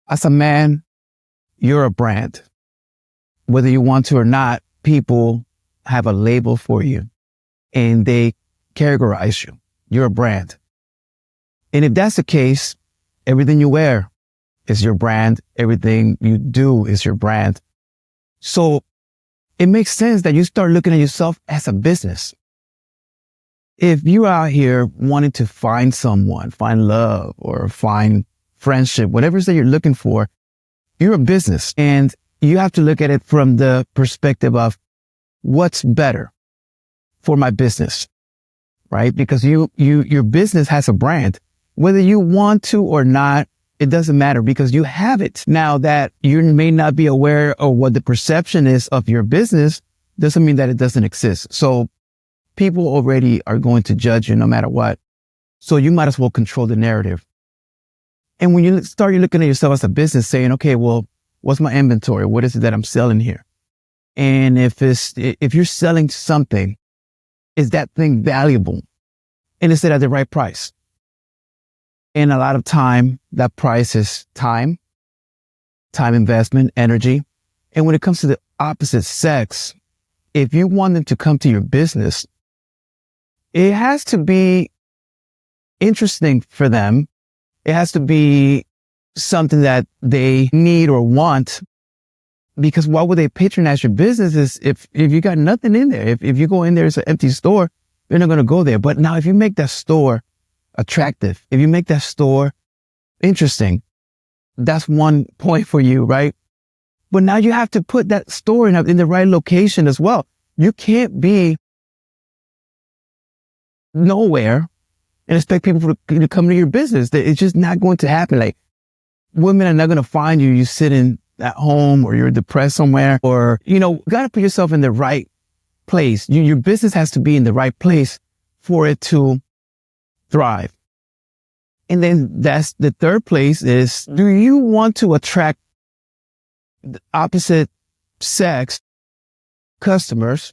As a man, you're a brand. Whether you want to or not, people have a label for you and they categorize you. You're a brand. And if that's the case, everything you wear is your brand. Everything you do is your brand. So it makes sense that you start looking at yourself as a business. If you're out here wanting to find someone, find love or find friendship, whatever it is that you're looking for, you're a business and you have to look at it from the perspective of what's better for my business, right? Because your business has a brand. Whether you want to or not, it doesn't matter because you have it. Now that you may not be aware of what the perception is of your business doesn't mean that it doesn't exist. So people already are going to judge you no matter what. So you might as well control the narrative. And when you start looking at yourself as a business saying, okay, well, what's my inventory? What is it that I'm selling here? And if you're selling something, is that thing valuable? And is it at the right price? And a lot of time, that price is time investment, energy. And when it comes to the opposite sex, if you want them to come to your business, it has to be interesting for them. It has to be something that they need or want, because why would they patronize your business if you got nothing in there? If you go in there, it's an empty store, they're not going to go there. But now if you make that store attractive, if you make that store interesting, that's one point for you, right? But now you have to put that store in the right location as well. You can't be nowhere and expect people to come to your business. It's just not going to happen. Like, women are not going to find you. You sitting at home or you're depressed somewhere, or, you got to put yourself in the right place. Your business has to be in the right place for it to thrive. And then that's the third place is, do you want to attract the opposite sex customers,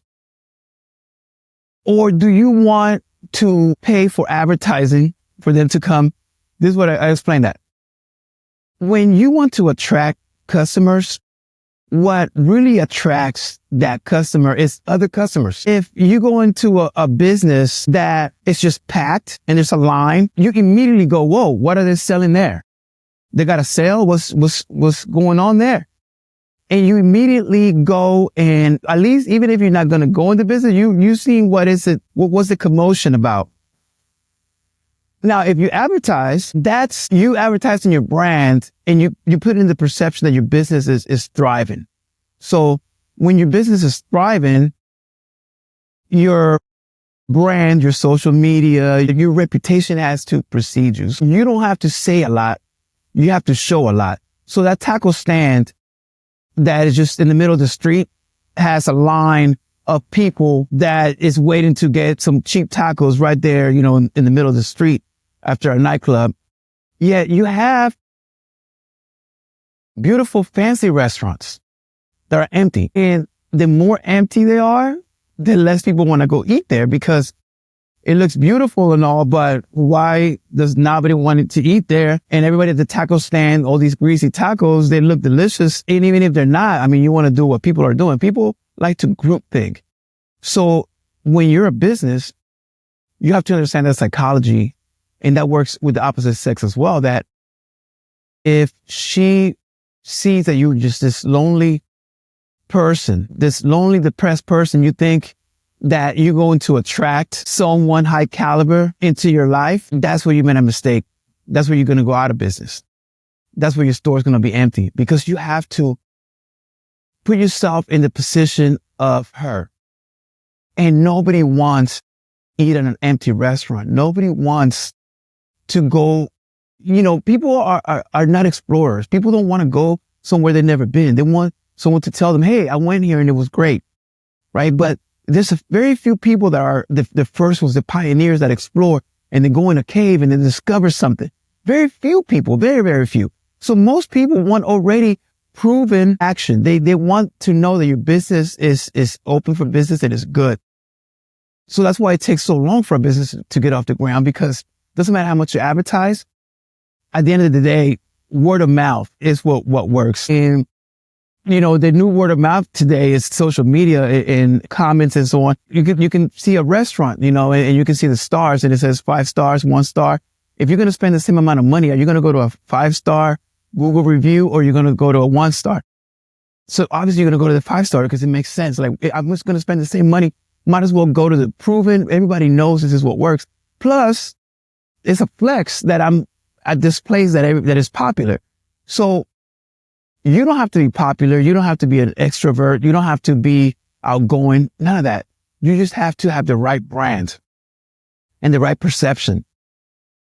or do you want to pay for advertising for them to come? This is what I explained that. When you want to attract customers, what really attracts that customer is other customers. If you go into a business that is just packed and there's a line, you immediately go, whoa, what are they selling there? They got a sale? What's going on there? And you immediately go, and at least even if you're not going to go into business, you see what was the commotion about? Now, if you advertise, that's you advertising your brand, and you put in the perception that your business is thriving. So when your business is thriving, your brand, your social media, your reputation has to precede you. So you don't have to say a lot. You have to show a lot. So that taco stand that is just in the middle of the street has a line of people that is waiting to get some cheap tacos right there, in the middle of the street after a nightclub. Yet you have beautiful, fancy restaurants that are empty. And the more empty they are, the less people want to go eat there, because it looks beautiful and all, but why does nobody want to eat there? And everybody at the taco stand, all these greasy tacos, they look delicious. And even if they're not, you want to do what people are doing. People like to group think. So when you're a business, you have to understand that psychology, and that works with the opposite sex as well, that if she sees that you're just this lonely person, this lonely, depressed person, you think that you're going to attract someone high caliber into your life, that's where you made a mistake. That's where you're going to go out of business. That's where your store is going to be empty, because you have to put yourself in the position of her. And nobody wants to eat at an empty restaurant. Nobody wants to go, people are not explorers. People don't want to go somewhere they've never been. They want someone to tell them, hey, I went here and it was great. Right. But there's very few people that are the first ones, the pioneers that explore and they go in a cave and they discover something. Very few people, very, very few. So most people want already proven action. They want to know that your business is open for business and is good. So that's why it takes so long for a business to get off the ground, because it doesn't matter how much you advertise. At the end of the day, word of mouth is what works. And, the new word of mouth today is social media and comments and so on. You can see a restaurant, and you can see the stars and it says 5 stars, 1 star. If you're going to spend the same amount of money, are you going to go to a 5-star Google review or you're going to go to a 1-star? So obviously you're going to go to the 5-star because it makes sense. Like, I'm just going to spend the same money. Might as well go to the proven. Everybody knows this is what works. Plus, it's a flex that I'm at this place that is popular. So you don't have to be popular. You don't have to be an extrovert. You don't have to be outgoing. None of that. You just have to have the right brand and the right perception.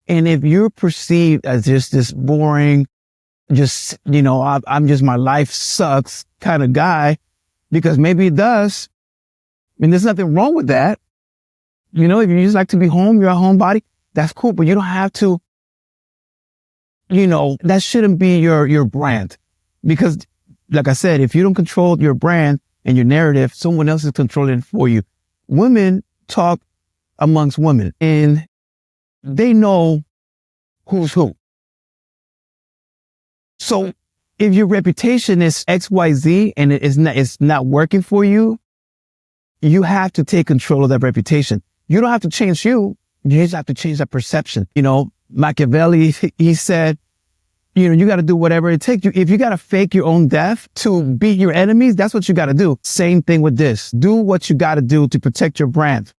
And if you're perceived as just this boring, just, I'm just, my life sucks kind of guy, because maybe it does. I mean, there's nothing wrong with that. If you just like to be home, you're a homebody, that's cool. But you don't have to, that shouldn't be your brand. Because like I said, if you don't control your brand and your narrative, someone else is controlling it for you. Women talk amongst women and they know who's who. So if your reputation is XYZ and it's not working for you, you have to take control of that reputation. You don't have to change you. You just have to change that perception. Machiavelli, he said, you got to do whatever it takes. If you got to fake your own death to beat your enemies, that's what you got to do. Same thing with this. Do what you got to do to protect your brand.